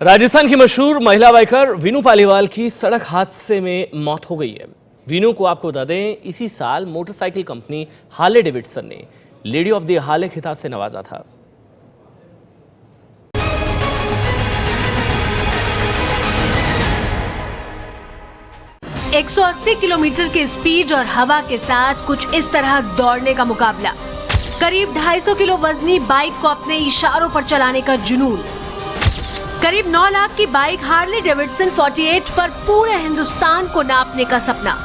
राजस्थान की मशहूर महिला बाइकर वीनू पालीवाल की सड़क हादसे में मौत हो गई है। वीनू को आपको बता दें, इसी साल मोटरसाइकिल कंपनी हार्ले डेविडसन ने लेडी ऑफ द हार्ले खिताब से नवाजा था। एक 180 किलोमीटर की स्पीड और हवा के साथ कुछ इस तरह दौड़ने का मुकाबला, करीब 250 किलो वजनी बाइक को अपने इशारों पर चलाने का जुनून, करीब 9 लाख की बाइक हार्ले डेविडसन 48 पर पूरे हिंदुस्तान को नापने का सपना।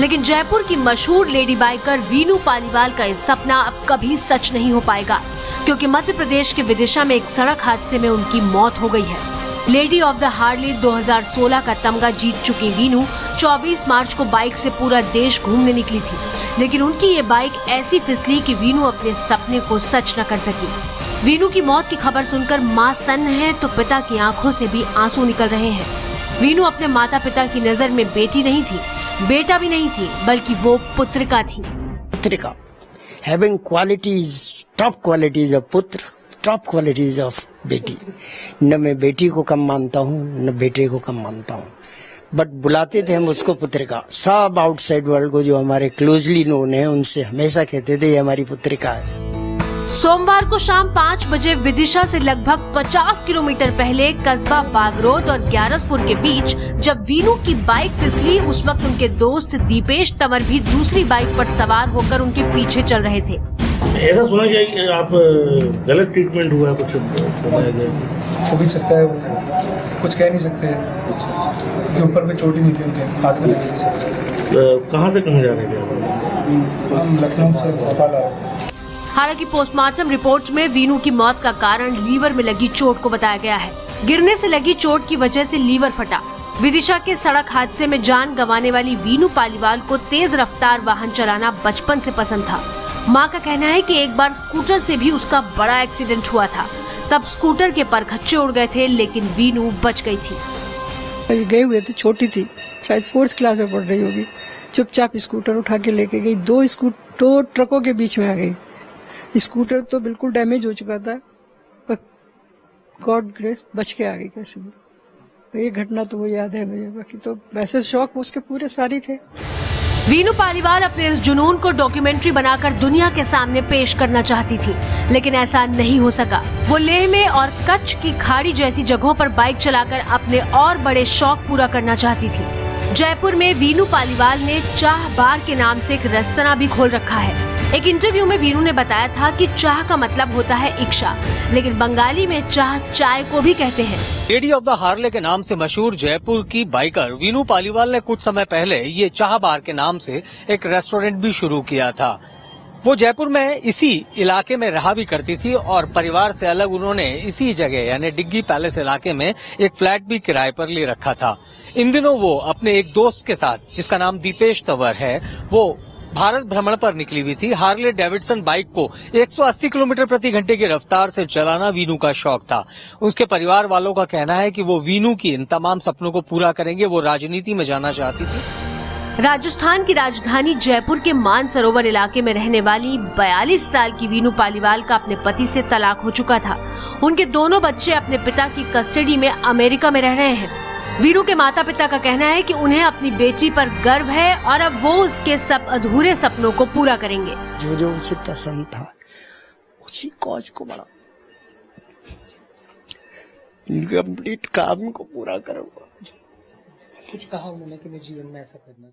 लेकिन जयपुर की मशहूर लेडी बाइकर वीनू पालीवाल का ये सपना अब कभी सच नहीं हो पाएगा, क्योंकि मध्य प्रदेश के विदिशा में एक सड़क हादसे में उनकी मौत हो गई है। लेडी ऑफ द हार्ले 2016 का तमगा जीत चुकी वीनू 24 मार्च को बाइक से पूरा देश घूमने निकली थी, लेकिन उनकी ये बाइक ऐसी फिसली कि वीनू अपने सपने को सच न कर सकी। वीनू की मौत की खबर सुनकर मां सन्न है तो पिता की आंखों से भी आंसू निकल रहे हैं। वीनू अपने माता पिता की नजर में बेटी नहीं थी, बेटा भी नहीं थी, बल्कि वो पुत्रिका थी। पुत्रिका, having qualities, top qualities of पुत्र, टॉप क्वालिटीज ऑफ बेटी। न मैं बेटी को कम मानता हूँ न बेटे को कम मानता हूँ, बट बुलाते थे हम उसको पुत्रिका। सब आउटसाइड वर्ल्ड को जो हमारे क्लोजली नोन है उनसे हमेशा कहते थे ये हमारी पुत्रिका है। सोमवार को शाम 5 बजे विदिशा से लगभग 50 किलोमीटर पहले कस्बा बागरोद और ग्यारसपुर के बीच जब वीनू की बाइक फिसली, उस वक्त उनके दोस्त दीपेश तंवर भी दूसरी बाइक पर सवार होकर उनके पीछे चल रहे थे। ऐसा सुना गया कि आप गलत ट्रीटमेंट हुआ, कुछ बताया गया? हो भी सकता है, कुछ कह नहीं सकते क्योंकि ऊपर कोई चोट ही नहीं थी, उनके हाथ में लगी थी सर। कहाँ से कहाँ जा रहे थे? हम लखनऊ से भोपाल आ रहे थे। हालांकि पोस्टमार्टम रिपोर्ट में वीनू की मौत का कारण लीवर में लगी चोट को बताया गया है। गिरने से लगी चोट की वजह से लीवर फटा। विदिशा के सड़क हादसे में जान गंवाने वाली वीनू पालीवाल को तेज रफ्तार वाहन चलाना बचपन से पसंद था। मां का कहना है कि एक बार स्कूटर से भी उसका बड़ा एक्सीडेंट हुआ था, तब स्कूटर के परखच्चे उड़ गए थे, लेकिन वीनू बच गई थी। गए हुए तो छोटी थी, शायद 4th क्लास में पढ़ रही होगी। चुपचाप स्कूटर उठा के लेके गई, दो ट्रकों के बीच में आ गई। स्कूटर तो बिल्कुल डैमेज हो चुका था, पर गॉड ग्रेस बच के आ गई कैसे भी। ये घटना तो वो याद है मुझे, बाकी तो वैसे शौक उसके पूरे सारी थे। वीनू पालीवाल अपने इस जुनून को डॉक्यूमेंट्री बनाकर दुनिया के सामने पेश करना चाहती थी, लेकिन ऐसा नहीं हो सका। वो लेह में और कच्छ की खाड़ी जैसी जगहों पर बाइक चलाकर अपने और बड़े शौक पूरा करना चाहती थी। जयपुर में वीनू पालीवाल ने चाह बार के नाम से एक रेस्तरां भी खोल रखा है। एक इंटरव्यू में वीनू ने बताया था कि चाह का मतलब होता है इच्छा, लेकिन बंगाली में चाह चाय को भी कहते हैं। लेडी ऑफ द हार्ले के नाम से मशहूर जयपुर की बाइकर वीनू पालीवाल ने कुछ समय पहले ये चाह बार के नाम से एक रेस्टोरेंट भी शुरू किया था। वो जयपुर में इसी इलाके में रहा भी करती थी और परिवार से अलग उन्होंने इसी जगह यानी डिग्गी पैलेस इलाके में एक फ्लैट भी किराए पर ले रखा था। इन दिनों वो अपने एक दोस्त के साथ, जिसका नाम दीपेश तंवर है, वो भारत भ्रमण पर निकली हुई थी। हार्ले डेविडसन बाइक को 180 किलोमीटर प्रति घंटे की रफ्तार से चलाना वीनू का शौक था। उसके परिवार वालों का कहना है कि वो वीनू की इन तमाम सपनों को पूरा करेंगे। वो राजनीति में जाना चाहती थी। राजस्थान की राजधानी जयपुर के मानसरोवर इलाके में रहने वाली 42 साल की वीनू पालीवाल का अपने पति से तलाक हो चुका था। उनके दोनों बच्चे अपने पिता की कस्टडी में अमेरिका में रह रहे हैं। वीनू के माता पिता का कहना है कि उन्हें अपनी बेटी पर गर्व है और अब वो उसके सब अधूरे सपनों को पूरा करेंगे। जो जो उसे पसंद था उसी कॉज को बड़ा इनकम्प्लीट काम को पूरा करूंगा। कुछ कहा उन्होंने कि मैं जीवन में ऐसा करना